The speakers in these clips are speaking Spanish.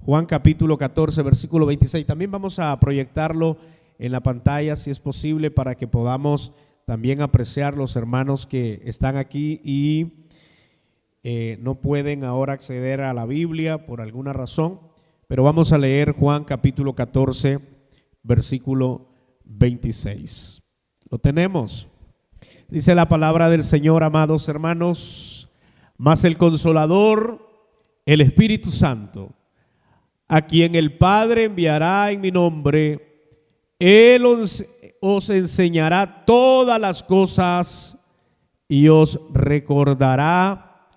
Juan capítulo 14, versículo 26. También vamos a proyectarlo en la pantalla, si es posible, para que podamos también apreciar los hermanos que están aquí y no pueden ahora acceder a la Biblia por alguna razón. Pero vamos a leer Juan capítulo 14, versículo 26. ¿Lo tenemos? Dice la palabra del Señor, amados hermanos: mas el Consolador, el Espíritu Santo, a quien el Padre enviará en mi nombre, Él os enseñará todas las cosas y os recordará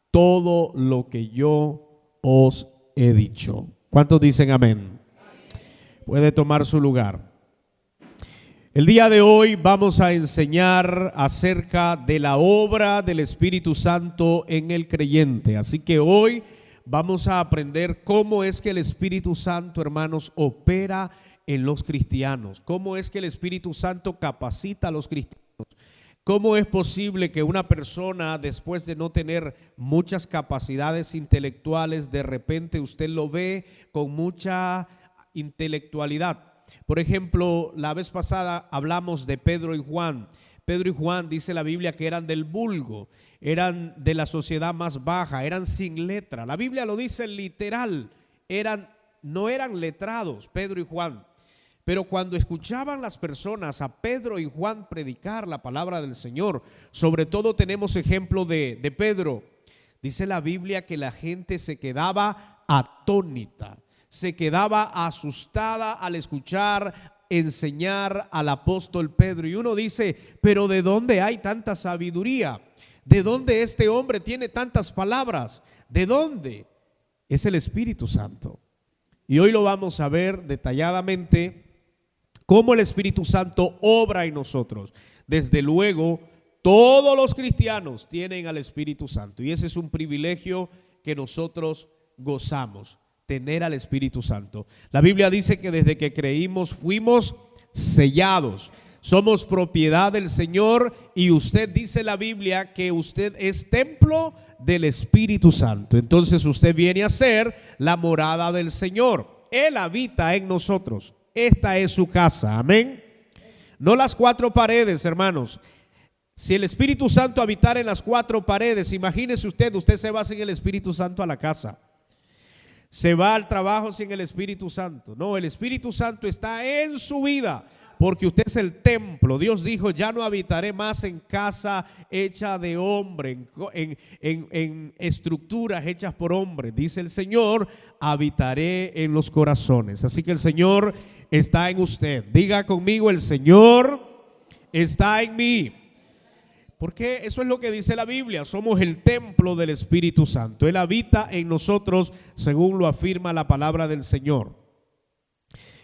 todo lo que yo os he dicho. ¿Cuántos dicen amén? Puede tomar su lugar. El día de hoy vamos a enseñar acerca de la obra del Espíritu Santo en el creyente. Así que hoy vamos a aprender cómo es que el Espíritu Santo, hermanos, opera en los cristianos. Cómo es que el Espíritu Santo capacita a los cristianos. ¿Cómo es posible que una persona, después de no tener muchas capacidades intelectuales, de repente usted lo ve con mucha intelectualidad? Por ejemplo, la vez pasada hablamos de Pedro y Juan. Pedro y Juan, dice la Biblia, que eran del vulgo, eran de la sociedad más baja, eran sin letra. La Biblia lo dice literal, no eran letrados Pedro y Juan. Pero cuando escuchaban las personas a Pedro y Juan predicar la palabra del Señor, sobre todo tenemos ejemplo de Pedro. Dice la Biblia que la gente se quedaba atónita, se quedaba asustada al escuchar enseñar al apóstol Pedro. Y uno dice, pero ¿de dónde hay tanta sabiduría? ¿De dónde este hombre tiene tantas palabras? ¿De dónde? Es el Espíritu Santo. Y hoy lo vamos a ver detalladamente, cómo el Espíritu Santo obra en nosotros. Desde luego, todos los cristianos tienen al Espíritu Santo, y ese es un privilegio que nosotros gozamos, tener al Espíritu Santo. La Biblia dice que desde que creímos fuimos sellados, somos propiedad del Señor, y usted, dice la Biblia, que usted es templo del Espíritu Santo. Entonces usted viene a ser la morada del Señor. Él habita en nosotros. Esta es su casa, amén. No las cuatro paredes, hermanos. Si el Espíritu Santo habitara en las cuatro paredes, imagínese usted se va sin el Espíritu Santo a la casa, se va al trabajo sin el Espíritu Santo. No, el Espíritu Santo está en su vida, porque usted es el templo. Dios dijo, ya no habitaré más en casa hecha de hombre, en estructuras hechas por hombre. Dice el Señor, habitaré en los corazones. Así que el Señor está en usted. Diga conmigo, el Señor está en mí. Porque eso es lo que dice la Biblia, somos el templo del Espíritu Santo. Él habita en nosotros, según lo afirma la palabra del Señor.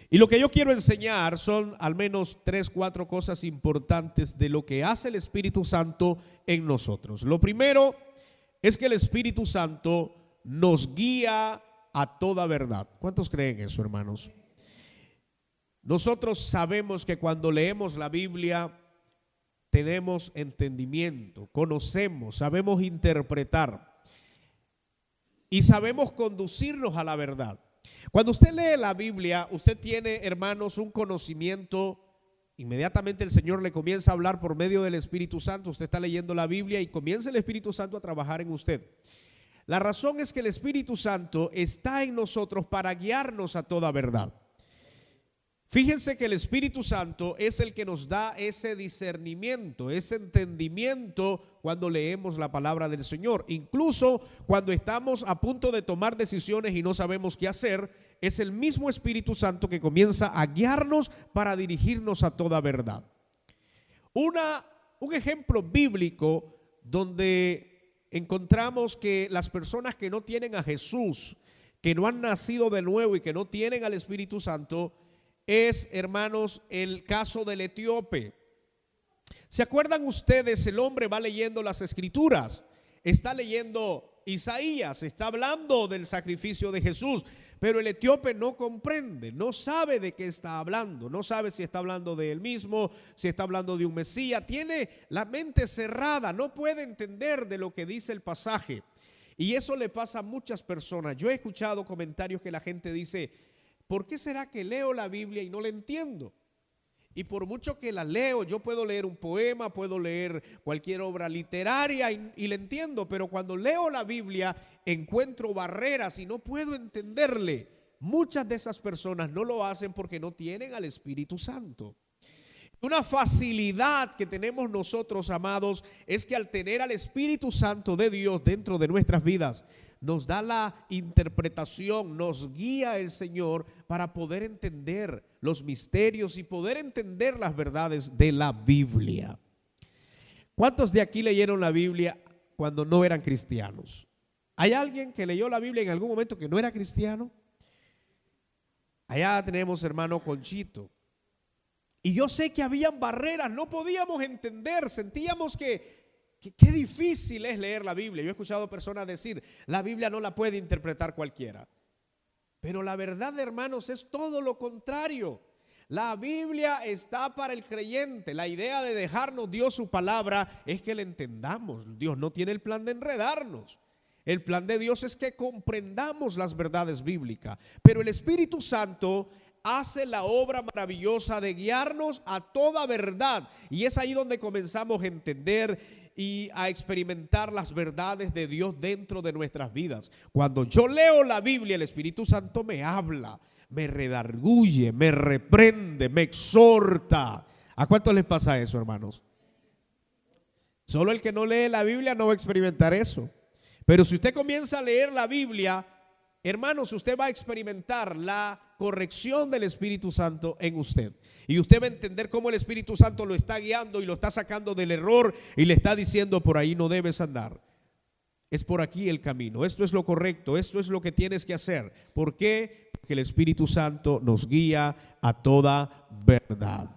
Y lo que yo quiero enseñar son al menos 3, 4 cosas importantes de lo que hace el Espíritu Santo en nosotros. Lo primero es que el Espíritu Santo nos guía a toda verdad. ¿Cuántos creen eso, hermanos? Nosotros sabemos que cuando leemos la Biblia tenemos entendimiento, conocemos, sabemos interpretar y sabemos conducirnos a la verdad. Cuando usted lee la Biblia, usted tiene, hermanos, un conocimiento. Inmediatamente el Señor le comienza a hablar por medio del Espíritu Santo. Usted está leyendo la Biblia y comienza el Espíritu Santo a trabajar en usted. La razón es que el Espíritu Santo está en nosotros para guiarnos a toda verdad. Fíjense que el Espíritu Santo es el que nos da ese discernimiento, ese entendimiento cuando leemos la palabra del Señor. Incluso cuando estamos a punto de tomar decisiones y no sabemos qué hacer, es el mismo Espíritu Santo que comienza a guiarnos para dirigirnos a toda verdad. Un ejemplo bíblico donde encontramos que las personas que no tienen a Jesús, que no han nacido de nuevo y que no tienen al Espíritu Santo, es, hermanos, el caso del etíope. ¿Se acuerdan ustedes? El hombre va leyendo las escrituras, está leyendo Isaías, está hablando del sacrificio de Jesús, pero el etíope no comprende, no sabe de qué está hablando, no sabe si está hablando de él mismo, si está hablando de un Mesías, tiene la mente cerrada, no puede entender de lo que dice el pasaje. Y eso le pasa a muchas personas. Yo he escuchado comentarios que la gente dice, ¿por qué será que leo la Biblia y no la entiendo? Y por mucho que la leo, yo puedo leer un poema, puedo leer cualquier obra literaria y la entiendo, pero cuando leo la Biblia encuentro barreras y no puedo entenderle. Muchas de esas personas no lo hacen porque no tienen al Espíritu Santo. Una facilidad que tenemos nosotros, amados, es que al tener al Espíritu Santo de Dios dentro de nuestras vidas, nos da la interpretación, nos guía el Señor para poder entender los misterios y poder entender las verdades de la Biblia. ¿Cuántos de aquí leyeron la Biblia cuando no eran cristianos? ¿Hay alguien que leyó la Biblia en algún momento que no era cristiano? Allá tenemos hermano Conchito. Y yo sé que habían barreras, no podíamos entender, sentíamos que qué difícil es leer la Biblia. Yo he escuchado personas decir, la Biblia no la puede interpretar cualquiera. Pero la verdad, hermanos, es todo lo contrario. La Biblia está para el creyente. La idea de dejarnos Dios su palabra es que la entendamos. Dios no tiene el plan de enredarnos. El plan de Dios es que comprendamos las verdades bíblicas. Pero el Espíritu Santo hace la obra maravillosa de guiarnos a toda verdad. Y es ahí donde comenzamos a entender y a experimentar las verdades de Dios dentro de nuestras vidas. Cuando yo leo la Biblia, el Espíritu Santo me habla, me redarguye, me reprende, me exhorta. ¿A cuántos les pasa eso, hermanos? Solo el que no lee la Biblia no va a experimentar eso. Pero si usted comienza a leer la Biblia, hermanos, usted va a experimentar la corrección del Espíritu Santo en usted. Y usted va a entender cómo el Espíritu Santo lo está guiando y lo está sacando del error y le está diciendo, por ahí no debes andar. Es por aquí el camino. Esto es lo correcto. Esto es lo que tienes que hacer. ¿Por qué? Porque el Espíritu Santo nos guía a toda verdad.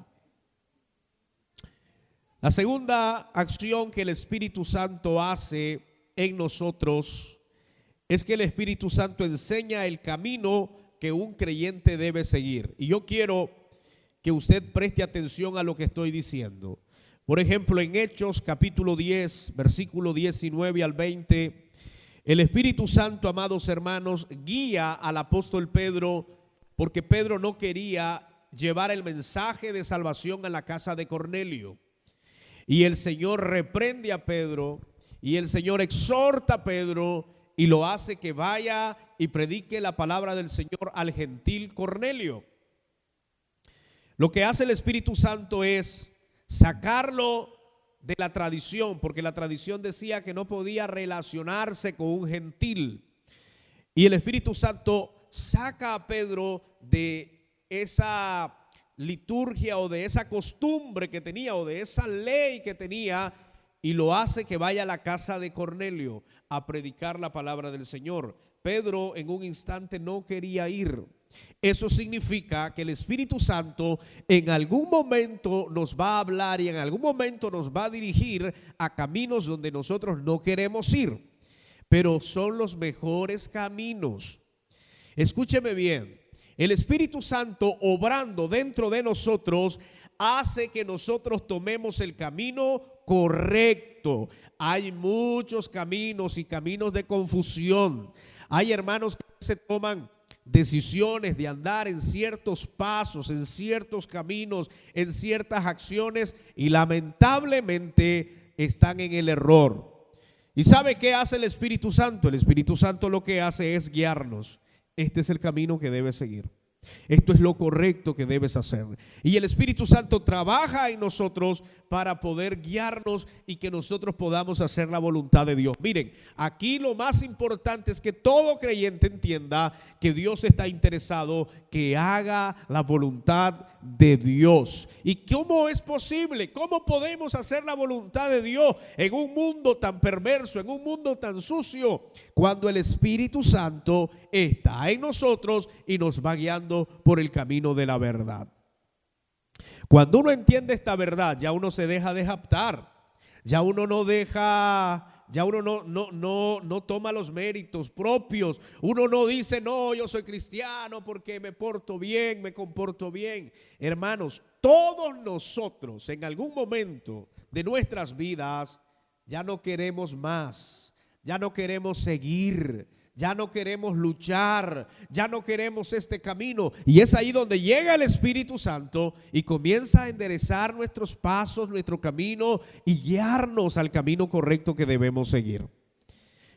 La segunda acción que el Espíritu Santo hace en nosotros es que el Espíritu Santo enseña el camino que un creyente debe seguir. Y yo quiero que usted preste atención a lo que estoy diciendo. Por ejemplo, en Hechos capítulo 10, versículo 19 al 20, el Espíritu Santo, amados hermanos, guía al apóstol Pedro, porque Pedro no quería llevar el mensaje de salvación a la casa de Cornelio. Y el Señor reprende a Pedro y el Señor exhorta a Pedro y lo hace que vaya y predique la palabra del Señor al gentil Cornelio. Lo que hace el Espíritu Santo es sacarlo de la tradición, porque la tradición decía que no podía relacionarse con un gentil. Y el Espíritu Santo saca a Pedro de esa liturgia o de esa costumbre que tenía o de esa ley que tenía y lo hace que vaya a la casa de Cornelio a predicar la palabra del Señor. Pedro en un instante no quería ir. Eso significa que el Espíritu Santo en algún momento nos va a hablar y en algún momento nos va a dirigir a caminos donde nosotros no queremos ir, pero son los mejores caminos. Escúcheme bien, el Espíritu Santo obrando dentro de nosotros hace que nosotros tomemos el camino correcto. Hay muchos caminos y caminos de confusión. Hay hermanos que se toman decisiones de andar en ciertos pasos, en ciertos caminos, en ciertas acciones y lamentablemente están en el error. ¿Y sabe qué hace el Espíritu Santo? El Espíritu Santo lo que hace es guiarnos. Este es el camino que debes seguir. Esto es lo correcto que debes hacer. Y el Espíritu Santo trabaja en nosotros para poder guiarnos y que nosotros podamos hacer la voluntad de Dios. Miren, aquí lo más importante es que todo creyente entienda que Dios está interesado que haga la voluntad de Dios. ¿Y cómo es posible? ¿Cómo podemos hacer la voluntad de Dios en un mundo tan perverso, en un mundo tan sucio? Cuando el Espíritu Santo está en nosotros y nos va guiando por el camino de la verdad. Cuando uno entiende esta verdad, ya uno se deja de jactar, ya uno no deja, ya uno no toma los méritos propios, uno no dice, no, yo soy cristiano porque me porto bien, me comporto bien. Hermanos, todos nosotros en algún momento de nuestras vidas ya no queremos más. ya no queremos seguir, ya no queremos luchar, ya no queremos este camino. Y es ahí donde llega el Espíritu Santo y comienza a enderezar nuestros pasos, nuestro camino y guiarnos al camino correcto que debemos seguir.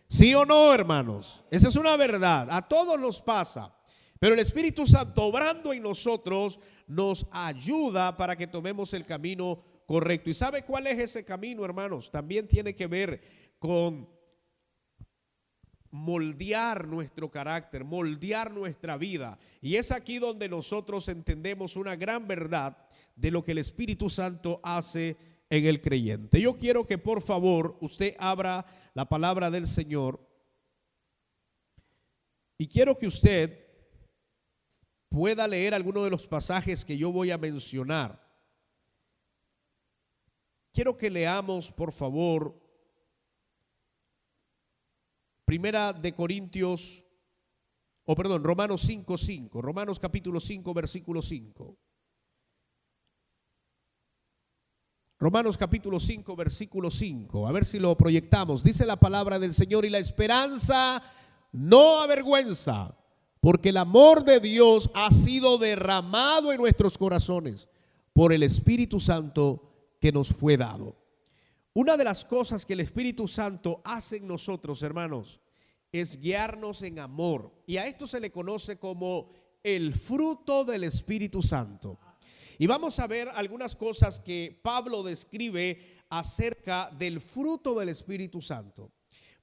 ¿Sí o no, hermanos? Esa es una verdad, a todos nos pasa. Pero el Espíritu Santo, obrando en nosotros, nos ayuda para que tomemos el camino correcto. ¿Y sabe cuál es ese camino, hermanos? También tiene que ver con moldear nuestro carácter, moldear nuestra vida. Y es aquí donde nosotros entendemos una gran verdad de lo que el Espíritu Santo hace en el creyente. Yo quiero que por favor usted abra la palabra del Señor y quiero que usted pueda leer alguno de los pasajes que yo voy a mencionar. Quiero que leamos, por favor, Romanos 5:5, Romanos capítulo 5, versículo 5. Romanos capítulo 5, versículo 5. A ver si lo proyectamos. Dice la palabra del Señor: y la esperanza no avergüenza, porque el amor de Dios ha sido derramado en nuestros corazones por el Espíritu Santo que nos fue dado. Una de las cosas que el Espíritu Santo hace en nosotros, hermanos, es guiarnos en amor. Y a esto se le conoce como el fruto del Espíritu Santo. Y vamos a ver algunas cosas que Pablo describe acerca del fruto del Espíritu Santo.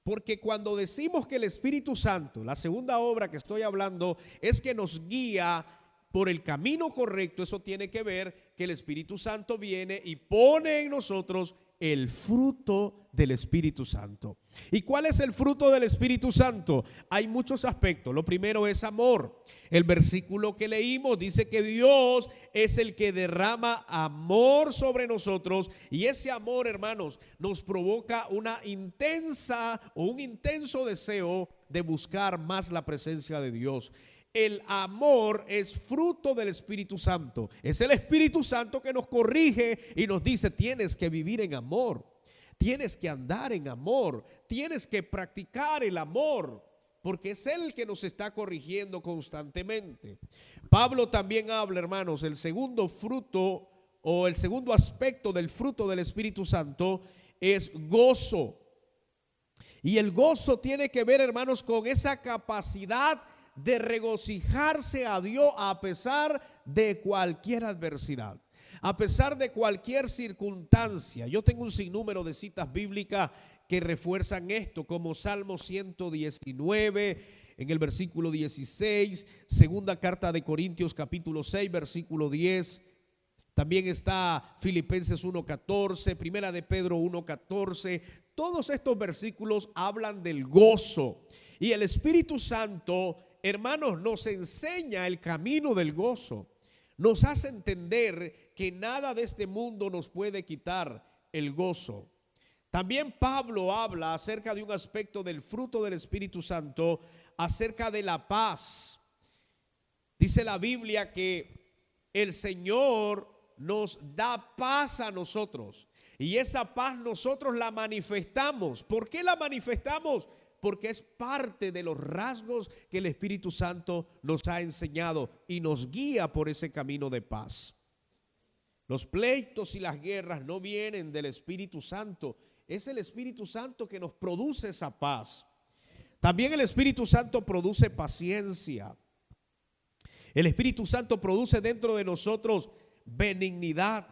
Porque cuando decimos que el Espíritu Santo, la segunda obra que estoy hablando, es que nos guía por el camino correcto, eso tiene que ver que el Espíritu Santo viene y pone en nosotros el fruto del Espíritu Santo. ¿Y cuál es el fruto del Espíritu Santo? Hay muchos aspectos. Lo primero es amor. El versículo que leímos dice que Dios es el que derrama amor sobre nosotros, y ese amor, hermanos, nos provoca una intensa o un intenso deseo de buscar más la presencia de Dios. El amor es fruto del Espíritu Santo. Es el Espíritu Santo que nos corrige y nos dice: tienes que vivir en amor, tienes que andar en amor, tienes que practicar el amor, porque es Él el que nos está corrigiendo constantemente. Pablo también habla, hermanos, el segundo fruto o el segundo aspecto del fruto del Espíritu Santo es gozo. Y el gozo tiene que ver, hermanos, con esa capacidad de regocijarse a Dios a pesar de cualquier adversidad, a pesar de cualquier circunstancia. Yo tengo un sinnúmero de citas bíblicas que refuerzan esto, como Salmo 119 en el versículo 16, segunda carta de Corintios capítulo 6 versículo 10. También está Filipenses 1:14, primera de Pedro 1:14. Todos estos versículos hablan del gozo, y el Espíritu Santo, hermanos, nos enseña el camino del gozo. Nos hace entender que nada de este mundo nos puede quitar el gozo. También Pablo habla acerca de un aspecto del fruto del Espíritu Santo, acerca de la paz. Dice la Biblia que el Señor nos da paz a nosotros, y esa paz nosotros la manifestamos. ¿Por qué la manifestamos? Porque es parte de los rasgos que el Espíritu Santo nos ha enseñado y nos guía por ese camino de paz. Los pleitos y las guerras no vienen del Espíritu Santo, es el Espíritu Santo que nos produce esa paz. También el Espíritu Santo produce paciencia. El Espíritu Santo produce dentro de nosotros benignidad.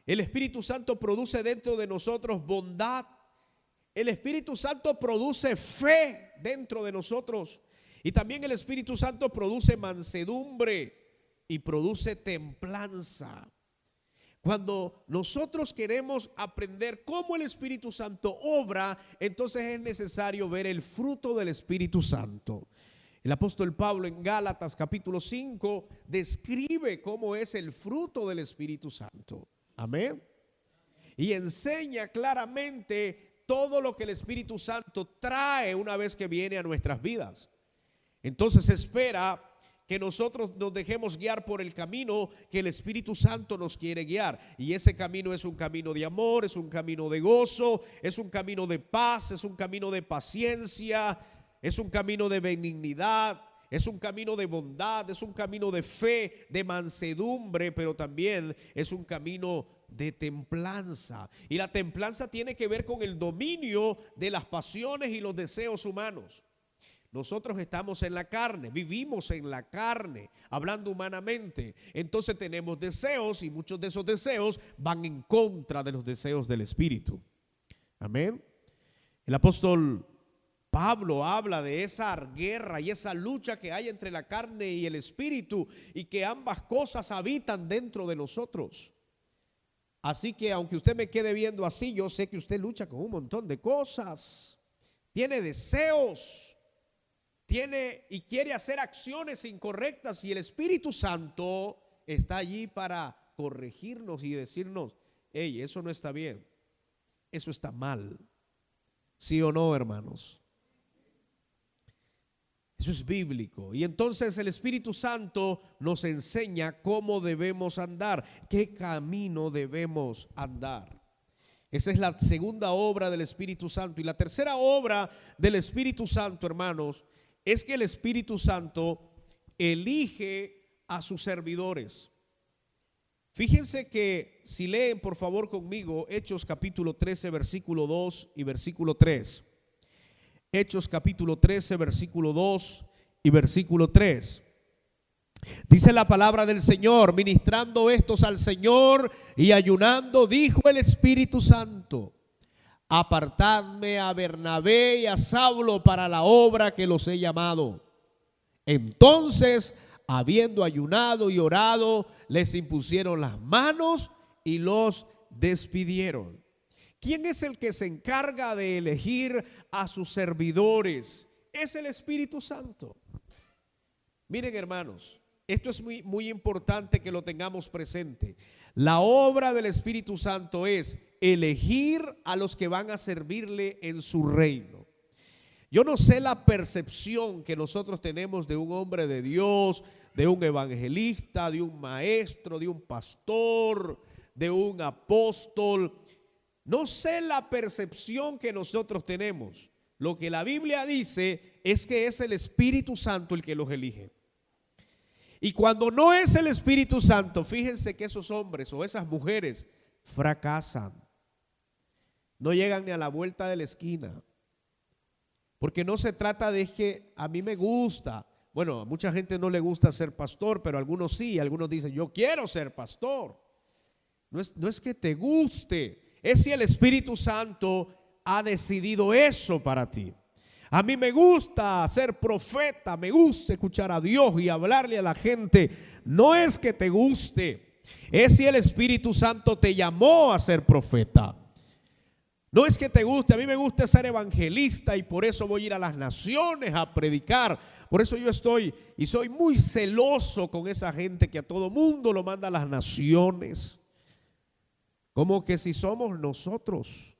El Espíritu Santo produce dentro de nosotros bondad. El Espíritu Santo produce fe dentro de nosotros, y también el Espíritu Santo produce mansedumbre y produce templanza. Cuando nosotros queremos aprender cómo el Espíritu Santo obra, entonces es necesario ver el fruto del Espíritu Santo. El apóstol Pablo en Gálatas capítulo 5 describe cómo es el fruto del Espíritu Santo. Amén. Y enseña claramente todo lo que el Espíritu Santo trae una vez que viene a nuestras vidas. Entonces espera que nosotros nos dejemos guiar por el camino que el Espíritu Santo nos quiere guiar. Y ese camino es un camino de amor, es un camino de gozo, es un camino de paz, es un camino de paciencia, es un camino de benignidad, es un camino de bondad, es un camino de fe, de mansedumbre, pero también es un camino de templanza. Y la templanza tiene que ver con el dominio de las pasiones y los deseos humanos. Nosotros estamos en la carne, vivimos en la carne, hablando humanamente. Entonces tenemos deseos y muchos de esos deseos van en contra de los deseos del Espíritu. Amén. El apóstol Pablo habla de esa guerra y esa lucha que hay entre la carne y el Espíritu, y que ambas cosas habitan dentro de nosotros. Así que aunque usted me quede viendo así, yo sé que usted lucha con un montón de cosas, tiene deseos, tiene y quiere hacer acciones incorrectas, y el Espíritu Santo está allí para corregirnos y decirnos: hey, eso no está bien, eso está mal. ¿Sí o no, hermanos? Eso es bíblico. Y entonces el Espíritu Santo nos enseña cómo debemos andar, qué camino debemos andar. Esa es la segunda obra del Espíritu Santo. Y la tercera obra del Espíritu Santo, hermanos, es que el Espíritu Santo elige a sus servidores. Fíjense que si leen por favor conmigo Hechos capítulo 13 versículo 2 y versículo 3. Hechos capítulo 13 versículo 2 y versículo 3. Dice la palabra del Señor: ministrando estos al Señor y ayunando, dijo el Espíritu Santo: apartadme a Bernabé y a Saulo para la obra que los he llamado. Entonces, habiendo ayunado y orado, les impusieron las manos y los despidieron. ¿Quién es el que se encarga de elegir a sus servidores? Es el Espíritu Santo. Miren, hermanos, esto es muy importante que lo tengamos presente. La obra del Espíritu Santo es elegir a los que van a servirle en su reino. Yo no sé la percepción que nosotros tenemos de un hombre de Dios, de un evangelista, de un maestro, de un pastor, de un apóstol. No sé la percepción que nosotros tenemos. Lo que la Biblia dice es que es el Espíritu Santo el que los elige. Y cuando no es el Espíritu Santo, fíjense que esos hombres o esas mujeres fracasan. No llegan ni a la vuelta de la esquina. Porque no se trata de que a mí me gusta. Bueno, a mucha gente no le gusta ser pastor, pero a algunos sí. Algunos dicen: yo quiero ser pastor. No es que te guste. Es si el Espíritu Santo ha decidido eso para ti. A mí me gusta ser profeta, me gusta escuchar a Dios y hablarle a la gente. No es que te guste, es si el Espíritu Santo te llamó a ser profeta. No es que te guste. A mí me gusta ser evangelista y por eso voy a ir a las naciones a predicar. Por eso yo estoy y soy muy celoso con esa gente que a todo mundo lo manda a las naciones. Como que si somos nosotros.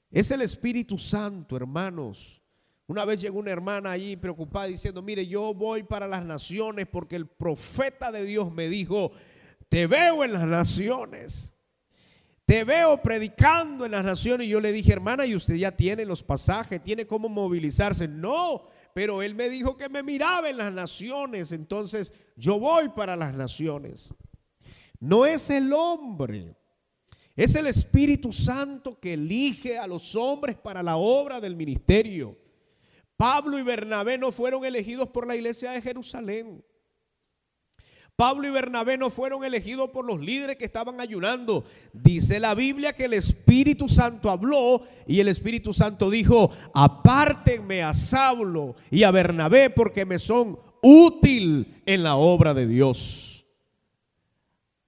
Es el Espíritu Santo, hermanos. Una vez llegó una hermana allí preocupada diciendo: mire, yo voy para las naciones porque el profeta de Dios me dijo: te veo en las naciones, te veo predicando en las naciones. Y yo le dije: hermana, ¿y usted ya tiene los pasajes? ¿Tiene cómo movilizarse? No, pero él me dijo que me miraba en las naciones, entonces yo voy para las naciones. No es el hombre. Es el Espíritu Santo que elige a los hombres para la obra del ministerio. Pablo y Bernabé no fueron elegidos por la iglesia de Jerusalén. Pablo y Bernabé no fueron elegidos por los líderes que estaban ayunando. Dice la Biblia que el Espíritu Santo habló y el Espíritu Santo dijo: apártenme a Saulo y a Bernabé porque me son útil en la obra de Dios.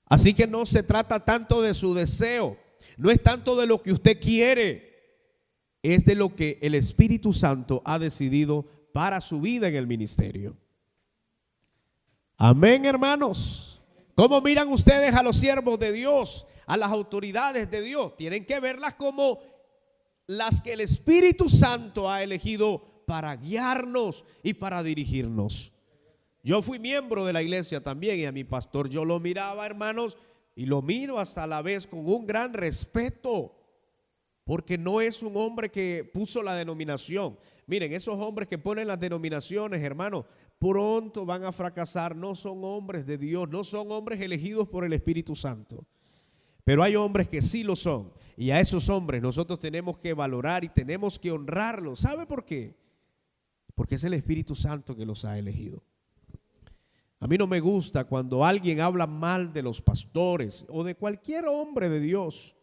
Así que no se trata tanto de su deseo, no es tanto de lo que usted quiere, es de lo que el Espíritu Santo ha decidido para su vida en el ministerio. Amén, hermanos. ¿Cómo miran ustedes a los siervos de Dios, a las autoridades de Dios? Tienen que verlas como las que el Espíritu Santo ha elegido para guiarnos y para dirigirnos. Yo fui miembro de la iglesia también y a mi pastor yo lo miraba, hermanos, y lo miro hasta a la vez con un gran respeto, porque no es un hombre que puso la denominación. Miren, esos hombres que ponen las denominaciones, hermanos, pronto van a fracasar. No son hombres de Dios, no son hombres elegidos por el Espíritu Santo. Pero hay hombres que sí lo son, y a esos hombres nosotros tenemos que valorar y tenemos que honrarlos. ¿Sabe por qué? Porque es el Espíritu Santo que los ha elegido. A mí no me gusta cuando alguien habla mal de los pastores o de cualquier hombre de Dios,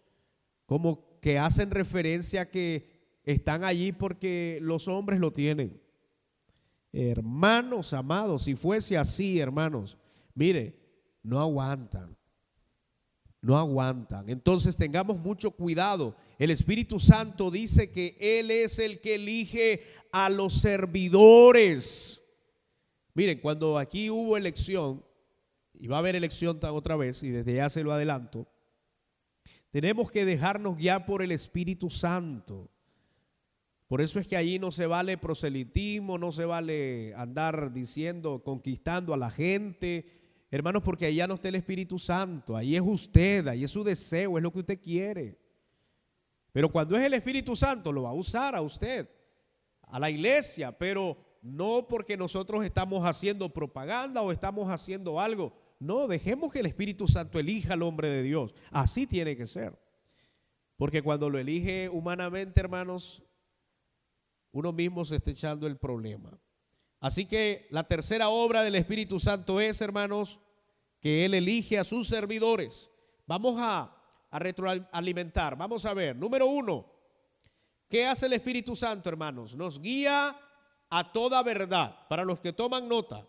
como que hacen referencia a que están allí porque los hombres lo tienen. Hermanos amados, si fuese así, hermanos, mire, no aguantan. No aguantan. Entonces tengamos mucho cuidado. El Espíritu Santo dice que Él es el que elige a los servidores. Miren, cuando aquí hubo elección, y va a haber elección otra vez, y desde ya se lo adelanto, tenemos que dejarnos guiar por el Espíritu Santo. Por eso es que allí no se vale proselitismo, no se vale andar diciendo, conquistando a la gente, hermanos, porque allá no está el Espíritu Santo, ahí es usted, ahí es su deseo, es lo que usted quiere. Pero cuando es el Espíritu Santo, lo va a usar a usted, a la iglesia, pero no porque nosotros estamos haciendo propaganda o estamos haciendo algo. No, dejemos que el Espíritu Santo elija al hombre de Dios. Así tiene que ser. Porque cuando lo elige humanamente, hermanos, uno mismo se está echando el problema. Así que la tercera obra del Espíritu Santo es, hermanos, que Él elige a sus servidores. Vamos a retroalimentar. Vamos a ver. Número 1, ¿qué hace el Espíritu Santo, hermanos? Nos guía a toda verdad, para los que toman nota.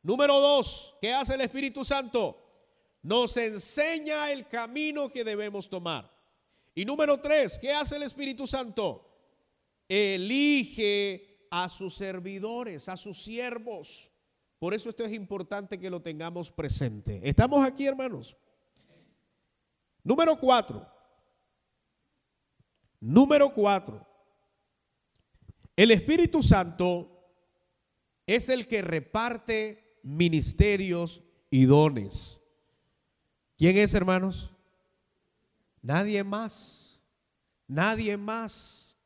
Número 2, ¿qué hace el Espíritu Santo? Nos enseña el camino que debemos tomar. Y número 3, ¿qué hace el Espíritu Santo? Elige a sus servidores, a sus siervos. Por eso esto es importante que lo tengamos presente. ¿Estamos aquí, hermanos? Número 4. El Espíritu Santo es el que reparte ministerios y dones. ¿Quién es, hermanos? Nadie más. Nadie más.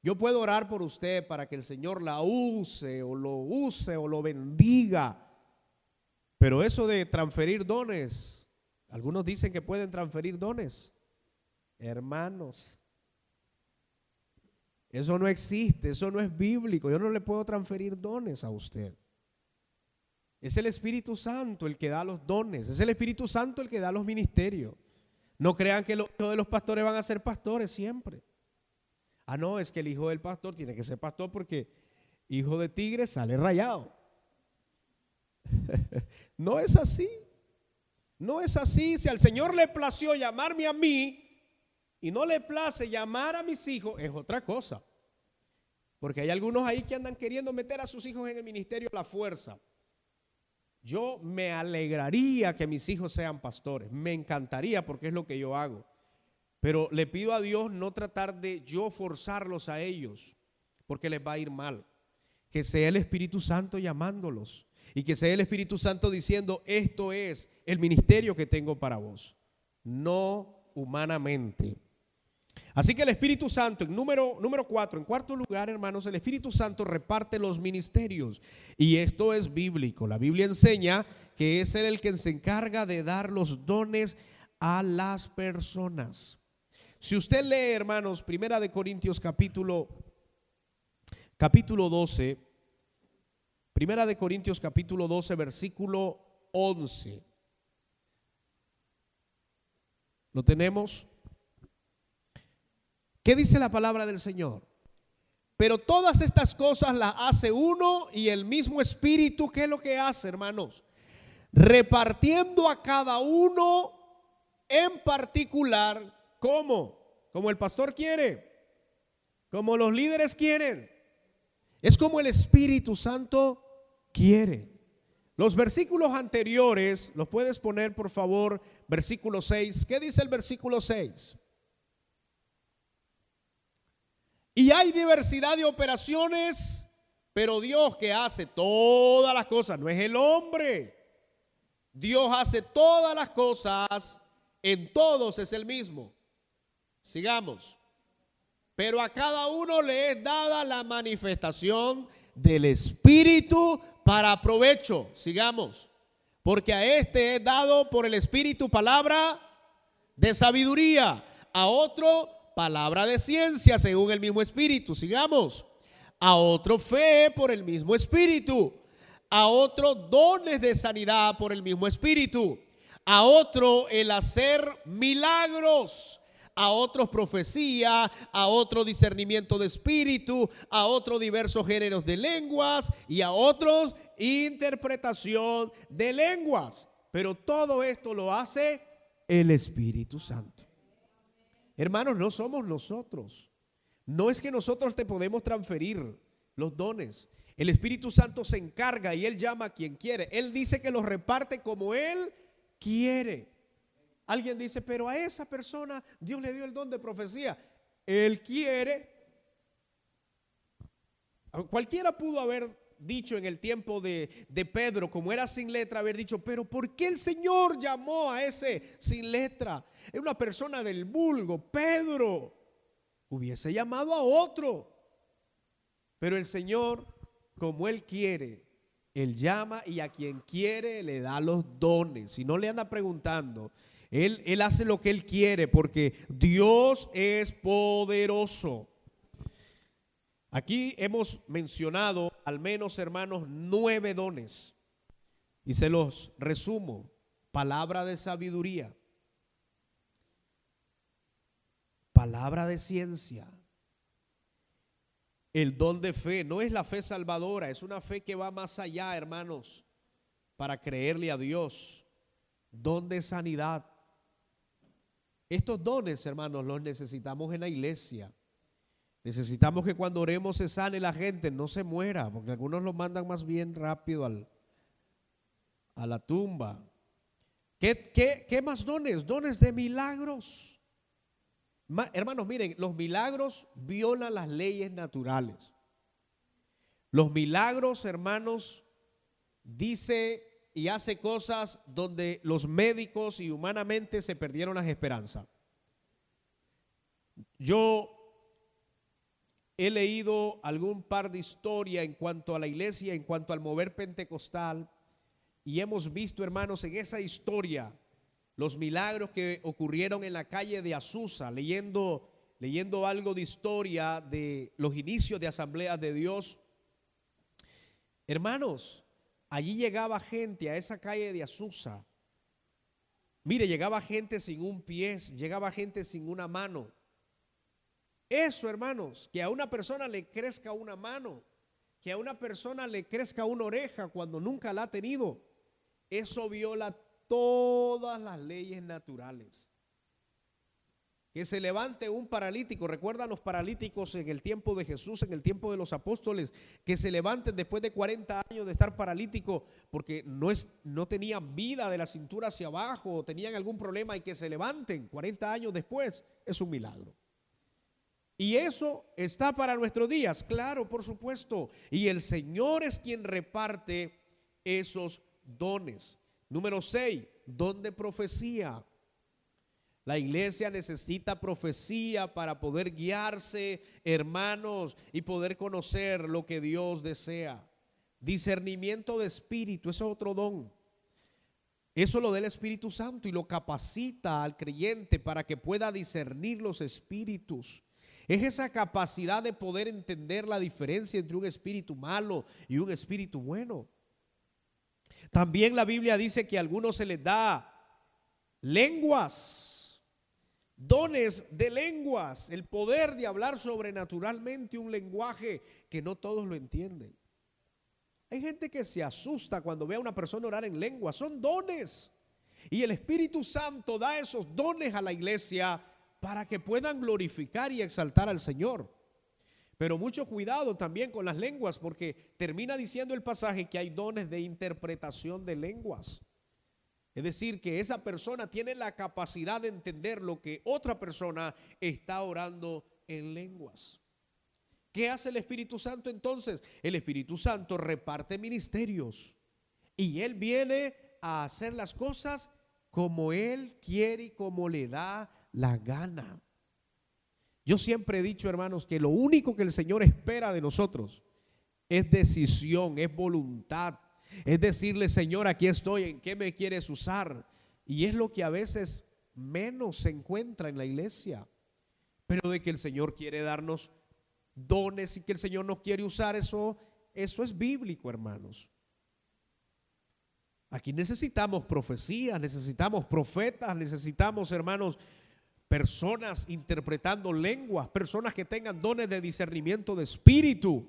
Yo puedo orar por usted para que el Señor la use o lo bendiga. Pero eso de transferir dones, algunos dicen que pueden transferir dones. Hermanos, eso no existe, eso no es bíblico. Yo no le puedo transferir dones a usted. Es el Espíritu Santo el que da los dones, es el Espíritu Santo el que da los ministerios. No crean que los hijos de los pastores van a ser pastores siempre. Ah, no, es que el hijo del pastor tiene que ser pastor porque hijo de tigre sale rayado. No es así. No es así. Si al Señor le plació llamarme a mí y no le place llamar a mis hijos, es otra cosa. Porque hay algunos ahí que andan queriendo meter a sus hijos en el ministerio a la fuerza. Yo me alegraría que mis hijos sean pastores. Me encantaría porque es lo que yo hago. Pero le pido a Dios no tratar de yo forzarlos a ellos, porque les va a ir mal. Que sea el Espíritu Santo llamándolos y que sea el Espíritu Santo diciendo: esto es el ministerio que tengo para vos, no humanamente. Así que el Espíritu Santo, en número 4, en cuarto lugar, hermanos, el Espíritu Santo reparte los ministerios. Y esto es bíblico. La Biblia enseña que es Él el que se encarga de dar los dones a las personas. Si usted lee, hermanos, Primera de Corintios capítulo 12, Primera de Corintios capítulo 12, versículo 11. ¿Lo tenemos? ¿Qué dice la palabra del Señor? Pero todas estas cosas las hace uno y el mismo Espíritu. ¿Qué es lo que hace, hermanos? Repartiendo a cada uno en particular. ¿Cómo? Como el pastor quiere, como los líderes quieren. Es como el Espíritu Santo quiere. Los versículos anteriores, los puedes poner por favor, versículo 6. ¿Qué dice el versículo 6? Y hay diversidad de operaciones, Pero Dios, que hace todas las cosas, no es el hombre. Dios hace todas las cosas, en todos es el mismo. Sigamos. Pero a cada uno le es dada la manifestación del Espíritu para provecho. Sigamos. Porque a este es dado por el Espíritu palabra de sabiduría, a otro palabra de ciencia según el mismo Espíritu. Sigamos. A otro fe por el mismo Espíritu, a otro dones de sanidad por el mismo Espíritu, a otro el hacer milagros, a otros profecía, a otro discernimiento de espíritu, a otros diversos géneros de lenguas y a otros interpretación de lenguas. Pero todo esto lo hace el Espíritu Santo. Hermanos, no somos nosotros. No es que nosotros te podemos transferir los dones. El Espíritu Santo se encarga y Él llama a quien quiere. Él dice que los reparte como Él quiere. Alguien dice, pero a esa persona Dios le dio el don de profecía. Él quiere. Cualquiera pudo haber dicho en el tiempo de Pedro, como era sin letra, haber dicho, pero ¿por qué el Señor llamó a ese sin letra? Es una persona del vulgo. Pedro hubiese llamado a otro. Pero el Señor, como Él quiere, Él llama y a quien quiere le da los dones. Si no le anda preguntando, Él hace lo que Él quiere porque Dios es poderoso. Aquí hemos mencionado al menos, hermanos, 9 dones. Y se los resumo. Palabra de sabiduría. Palabra de ciencia. El don de fe. No es la fe salvadora, es una fe que va más allá, hermanos, para creerle a Dios. Don de sanidad. Estos dones, hermanos, los necesitamos en la iglesia. Necesitamos que cuando oremos se sane la gente, no se muera, porque algunos lo mandan más bien rápido a la tumba. ¿Qué más dones? Dones de milagros. Hermanos, miren, los milagros violan las leyes naturales. Los milagros, hermanos, dice y hace cosas donde los médicos y humanamente se perdieron las esperanzas. Yo he leído algún par de historias en cuanto a la iglesia, en cuanto al mover pentecostal, y hemos visto, hermanos, en esa historia los milagros que ocurrieron en la calle de Azusa, leyendo algo de historia de los inicios de Asambleas de Dios. Hermanos, allí llegaba gente a esa calle de Azusa. Mire, llegaba gente sin un pie, llegaba gente sin una mano. Eso, hermanos, que a una persona le crezca una mano, que a una persona le crezca una oreja cuando nunca la ha tenido, eso viola todas las leyes naturales. Que se levante un paralítico, recuerdan los paralíticos en el tiempo de Jesús, en el tiempo de los apóstoles, que se levanten después de 40 años de estar paralítico porque no tenían vida de la cintura hacia abajo o tenían algún problema, y que se levanten 40 años después, es un milagro. Y eso está para nuestros días, claro, por supuesto. Y el Señor es quien reparte esos dones. Número 6, don de profecía. La iglesia necesita profecía para poder guiarse, hermanos, y poder conocer lo que Dios desea. Discernimiento de espíritu, eso es otro don. Eso lo da el Espíritu Santo y lo capacita al creyente para que pueda discernir los espíritus. Es esa capacidad de poder entender la diferencia entre un espíritu malo y un espíritu bueno. También la Biblia dice que a algunos se les da lenguas, dones de lenguas, el poder de hablar sobrenaturalmente un lenguaje que no todos lo entienden. Hay gente que se asusta cuando ve a una persona orar en lenguas, son dones. Y el Espíritu Santo da esos dones a la iglesia para que puedan glorificar y exaltar al Señor. Pero mucho cuidado también con las lenguas, porque termina diciendo el pasaje que hay dones de interpretación de lenguas. Es decir, que esa persona tiene la capacidad de entender lo que otra persona está orando en lenguas. ¿Qué hace el Espíritu Santo entonces? El Espíritu Santo reparte ministerios y Él viene a hacer las cosas como Él quiere y como le da la gana. Yo siempre he dicho, hermanos, que lo único que el Señor espera de nosotros es decisión, es voluntad. Es decirle: Señor, aquí estoy, ¿en qué me quieres usar? Y es lo que a veces menos se encuentra en la iglesia. Pero de que el Señor quiere darnos dones y que el Señor nos quiere usar, eso es bíblico, hermanos. Aquí necesitamos profecías, necesitamos profetas, necesitamos, hermanos, personas interpretando lenguas, personas que tengan dones de discernimiento de espíritu.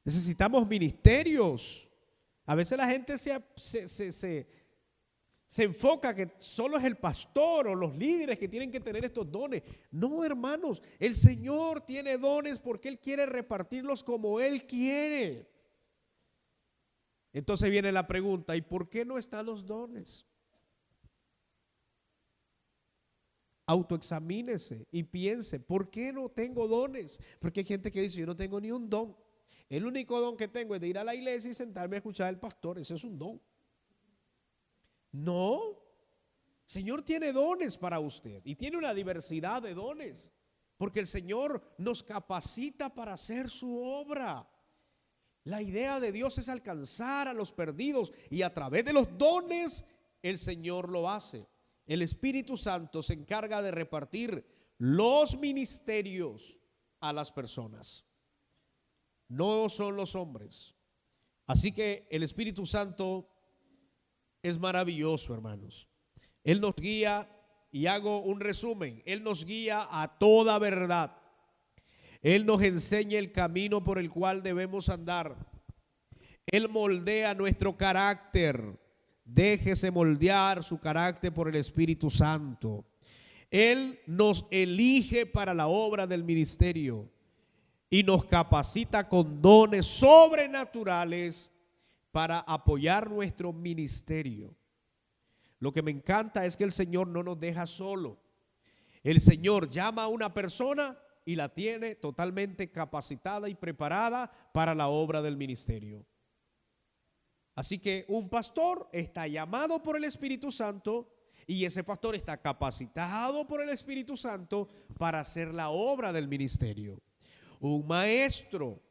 Necesitamos ministerios. A veces la gente se enfoca que solo es el pastor o los líderes que tienen que tener estos dones. No, hermanos, el Señor tiene dones porque Él quiere repartirlos como Él quiere. Entonces viene la pregunta: ¿y por qué no están los dones? Autoexamínese y piense: ¿por qué no tengo dones? Porque hay gente que dice: yo no tengo ni un don. El único don que tengo es de ir a la iglesia y sentarme a escuchar al pastor. Ese es un don. No, el Señor tiene dones para usted y tiene una diversidad de dones, porque el Señor nos capacita para hacer su obra. La idea de Dios es alcanzar a los perdidos y a través de los dones el Señor lo hace. El Espíritu Santo se encarga de repartir los ministerios a las personas. No son los hombres. Así que el Espíritu Santo es maravilloso, hermanos. Él nos guía, y hago un resumen: Él nos guía a toda verdad. Él nos enseña el camino por el cual debemos andar. Él moldea nuestro carácter. Déjese moldear su carácter por el Espíritu Santo. Él nos elige para la obra del ministerio y nos capacita con dones sobrenaturales para apoyar nuestro ministerio. Lo que me encanta es que el Señor no nos deja solo. El Señor llama a una persona y la tiene totalmente capacitada y preparada para la obra del ministerio. Así que un pastor está llamado por el Espíritu Santo y ese pastor está capacitado por el Espíritu Santo para hacer la obra del ministerio. Un maestro,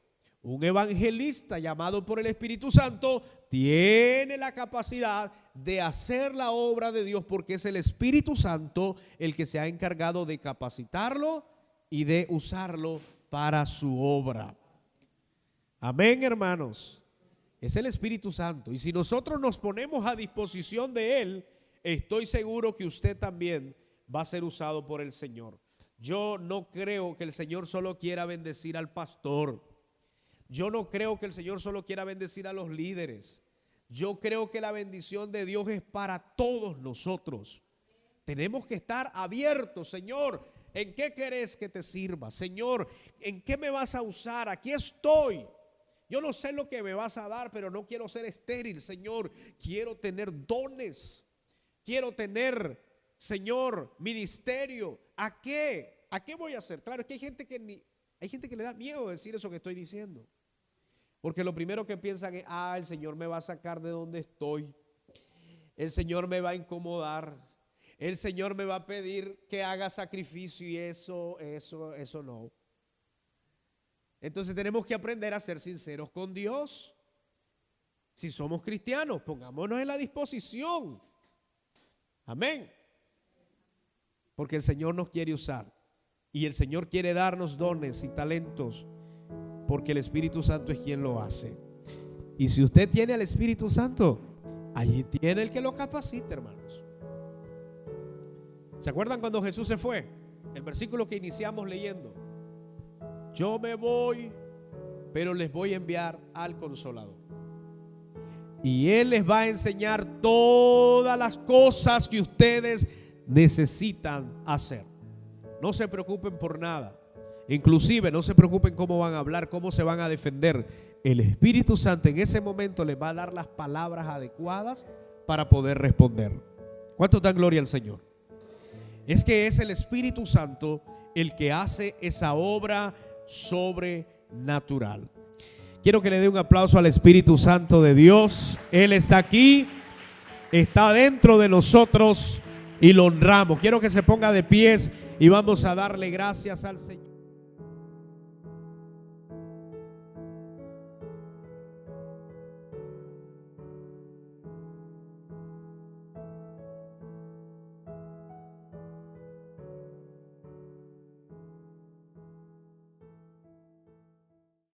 un evangelista llamado por el Espíritu Santo tiene la capacidad de hacer la obra de Dios, porque es el Espíritu Santo el que se ha encargado de capacitarlo y de usarlo para su obra. Amén, hermanos. Es el Espíritu Santo, y si nosotros nos ponemos a disposición de Él, estoy seguro que usted también va a ser usado por el Señor. Yo no creo que el Señor solo quiera bendecir al pastor. Yo no creo que el Señor solo quiera bendecir a los líderes. Yo creo que la bendición de Dios es para todos nosotros. Tenemos que estar abiertos. Señor, ¿en qué querés que te sirva? Señor, ¿en qué me vas a usar? Aquí estoy. Yo no sé lo que me vas a dar, pero no quiero ser estéril, Señor. Quiero tener dones. Quiero tener, Señor, ministerio. ¿A qué? ¿A qué voy a hacer? Claro, es que hay gente que le da miedo decir eso que estoy diciendo. Porque lo primero que piensan es: el Señor me va a sacar de donde estoy. El Señor me va a incomodar. El Señor me va a pedir que haga sacrificio, y eso no. Entonces tenemos que aprender a ser sinceros con Dios. Si somos cristianos, pongámonos en la disposición. Amén. Porque el Señor nos quiere usar. Y el Señor quiere darnos dones y talentos, porque el Espíritu Santo es quien lo hace. Y si usted tiene al Espíritu Santo, allí tiene el que lo capacita, hermanos. ¿Se acuerdan cuando Jesús se fue? El versículo que iniciamos leyendo: yo me voy, pero les voy a enviar al Consolador. Y Él les va a enseñar todas las cosas que ustedes necesitan hacer. No se preocupen por nada. Inclusive no se preocupen cómo van a hablar, cómo se van a defender. El Espíritu Santo en ese momento les va a dar las palabras adecuadas para poder responder. ¿Cuántos dan gloria al Señor? Es que es el Espíritu Santo el que hace esa obra sobrenatural. Quiero que le dé un aplauso al Espíritu Santo de Dios. Él está aquí, está dentro de nosotros y lo honramos. Quiero que se ponga de pies y vamos a darle gracias al Señor.